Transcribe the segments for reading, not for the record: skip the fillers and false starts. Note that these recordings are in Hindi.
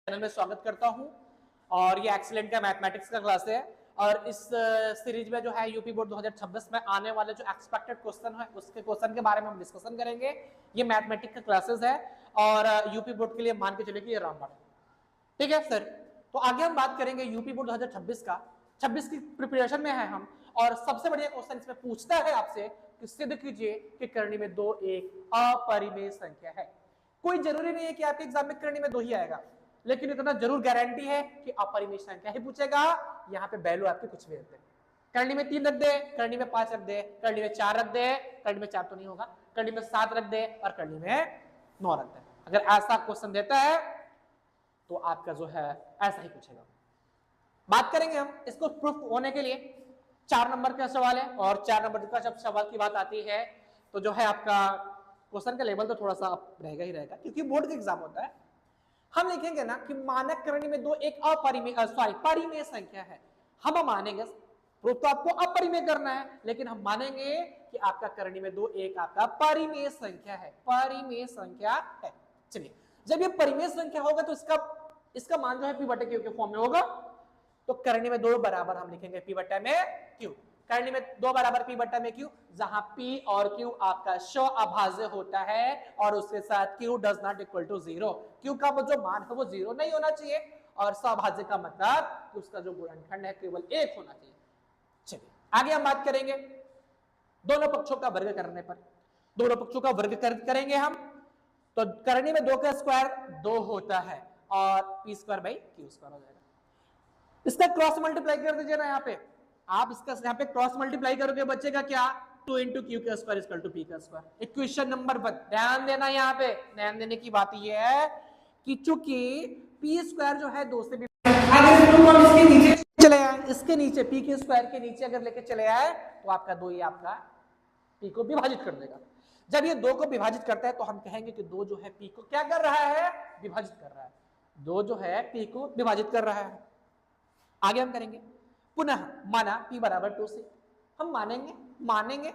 चैनल में स्वागत करता हूं और ये एक्सीलेंट का मैथमेटिक्स का क्लास है और इस सीरीज में जो है यूपी बोर्ड 2026 में आने वाले जो एक्सपेक्टेड क्वेश्चन है उसके क्वेश्चन के बारे में हम डिस्कशन करेंगे। ये मैथमेटिक्स का क्लासेस है और यूपी बोर्ड के लिए मान के चले कि ये रामबाण है। ठीक है सर, तो आगे हम बात करेंगे यूपी बोर्ड 2026 का। 26 की प्रिपरेशन में है हम और सबसे बढ़िया क्वेश्चन इसमें पूछता है आपसे कि सिद्ध कीजिए कि करनी में दो एक अपरिमेय संख्या है। कोई जरूरी नहीं है कि आपके एग्जाम में करनी में दो ही आएगा, लेकिन इतना जरूर गारंटी है कि अपरिमेय संख्या ही पूछेगा। यहाँ पे वैल्यू आपके कुछ भी रख दे, करनी में 3 रख दे, करनी में 5 रख दे, करनी में 4 रख दे, करनी में 4 तो नहीं होगा, करनी में 7 रख दे और करनी में 9 रख दे। अगर ऐसा क्वेश्चन देता है तो आपका जो है ऐसा ही पूछेगा। बात करेंगे हम इसको प्रूफ होने के लिए। 4 नंबर का सवाल है और 4 नंबर का जब सवाल की बात आती है तो जो है आपका क्वेश्चन का लेवल तो थोड़ा सा रहेगा ही रहेगा, क्योंकि बोर्ड का एग्जाम होता है। हम लिखेंगे ना कि मानक करनी में दो एक परिमेय संख्या है। हम मानेंगे प्रूफ तो आपको अपरिमेय करना है, लेकिन हम मानेंगे कि आपका करनी में दो एक आपका परिमेय संख्या है, परिमेय संख्या है। चलिए, जब ये परिमेय संख्या होगा तो इसका मान जो है पी बटे क्यू के फॉर्म में होगा। तो करनी में दो बराबर हम लिखेंगे पी बटा में क्यू, करनी में दो बराबर पी बटा में क्यू, जहां पी और क्यू आपका अभाज्य होता है और उसके साथ Q does not equal to 0। Q का जो मान है वो 0 नहीं होना चाहिए और सभाज्य का मतलब कि उसका जो गुणनखंड है केवल 1 होना चाहिए। चलिए आगे हम बात करेंगे दोनों पक्षों का वर्ग करने पर। दोनों पक्षों का वर्ग करेंगे हम तो करनी में 2 का स्क्वायर 2 होता है और P square by Q square हो जाएगा। इसका क्रॉस मल्टीप्लाई कर दीजिए ना, यहाँ पे आप इसका यहाँ पे क्रॉस मल्टीप्लाई करोगे बचेगा क्या, 2 इंटू क्यू का स्क्वायर इक्वल टू पी का स्क्वायर। इक्वेशन नंबर 1 ध्यान देना, यहाँ पे ध्यान देने की बात ये है कि चूंकि पी स्क्वायर जो है 2 से भी अगर इसके नीचे चले आए, इसके नीचे पी के स्क्वायर के नीचे अगर लेके चले आए तो आपका 2 ये आपका पी को विभाजित कर देगा। जब ये 2 को विभाजित करता है तो हम कहेंगे कि 2 जो है पी को क्या कर रहा है, विभाजित कर रहा है। 2 जो है पी को विभाजित कर रहा है। आगे हम करेंगे पुनः माना p बराबर 2c। हम मानेंगे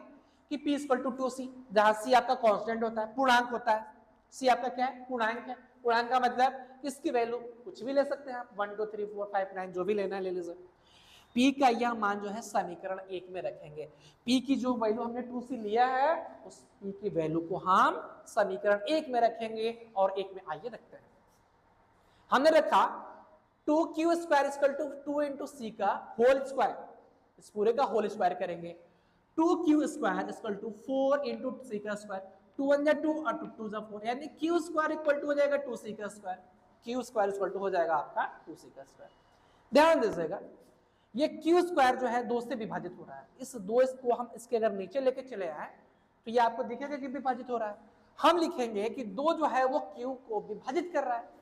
कि p इक्वल टू 2c, जहां c आपका कांस्टेंट होता है, पूर्णांक होता है। c आपका क्या है, पूर्णांक है। पूर्णांक का मतलब इसकी वैल्यू कुछ भी ले सकते हैं आप, 1 2 3 4 5 9 जो भी लेना है ले लीजिए। p का यह मान जो है समीकरण 1 में रखेंगे। p की जो वैल्यू हमने 2c लिया है उस p की वैल्यू को हम समीकरण 1 में रखेंगे और 1 में आइए रखते हैं। हमने रखा 2q square equal to 2 into C का होल स्क्वायर, इस पूरे का होल स्क्वायर करेंगे। 2q square equal to 4 into C का स्क्वायर, 2 1 जा 2 और 2 2 जा 4, यानी q स्क्वायर इक्वल टू हो जाएगा 2c का square. q square equal to हो जाएगा आपका 2c का स्क्वायर। ध्यान दीजिएगा ये q स्क्वायर जो है 2 से विभाजित हो रहा है। इस 2 को हम इसके अगर नीचे लेके चले आए तो ये आपको दिखेगा कि विभाजित हो रहा है। हम लिखेंगे कि 2 जो है वो q को विभाजित कर रहा है।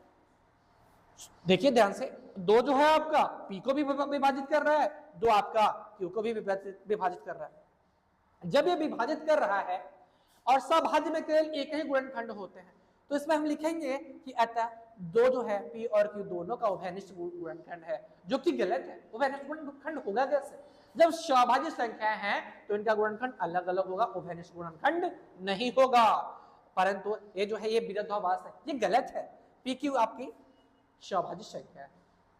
देखिए ध्यान से, 2 जो है आपका p को भी विभाजित कर रहा है, 2 आपका q को भी विभाजित कर रहा है। जब ये विभाजित कर रहा है और सभाज्य में केवल एक ही गुणनखंड होते हैं तो इसमें हम लिखेंगे कि अतः 2 जो है p और q दोनों का उभयनिष्ठ गुणनखंड है, जो कि गलत है। उभयनिष्ठ गुणनखंड होगा कैसे, जब सभाज्य संख्या है तो इनका गुणनखंड अलग अलग होगा, उभयनिष्ठ गुणनखंड नहीं होगा। परंतु ये जो है ये विरोधाभास है, ये गलत है। p q आपकी सभाज्य संख्या है।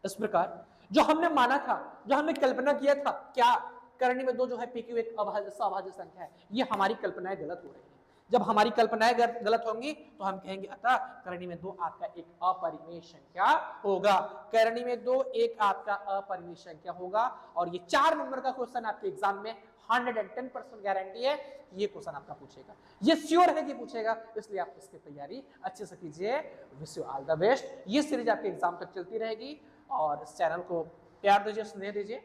इस प्रकार जो हमने माना था, जो हमने कल्पना किया था क्या करनी में 2 जो है पी क्यू एक सभाज्य संख्या है, ये हमारी कल्पनाएं गलत हो रही है। जब हमारी कल्पनाएं गलत होंगी तो हम कहेंगे अतः करनी में 2 आपका एक अपरिमेय संख्या होगा। करनी में 2 एक आपका अपरिमेय संख्या होगा और ये 4 नंबर का क्वेश्चन आपके एग्जाम में 110% गारंटी है ये क्वेश्चन आपका पूछेगा, ये श्योर है कि पूछेगा, इसलिए आप इसकी तैयारी अच्छे से कीजिए। Wish you all the best. ये सीरीज आपके एग्जाम तक चलती रहेगी और इस चैनल को प्यार दीजिए, स्नेह दीजिए।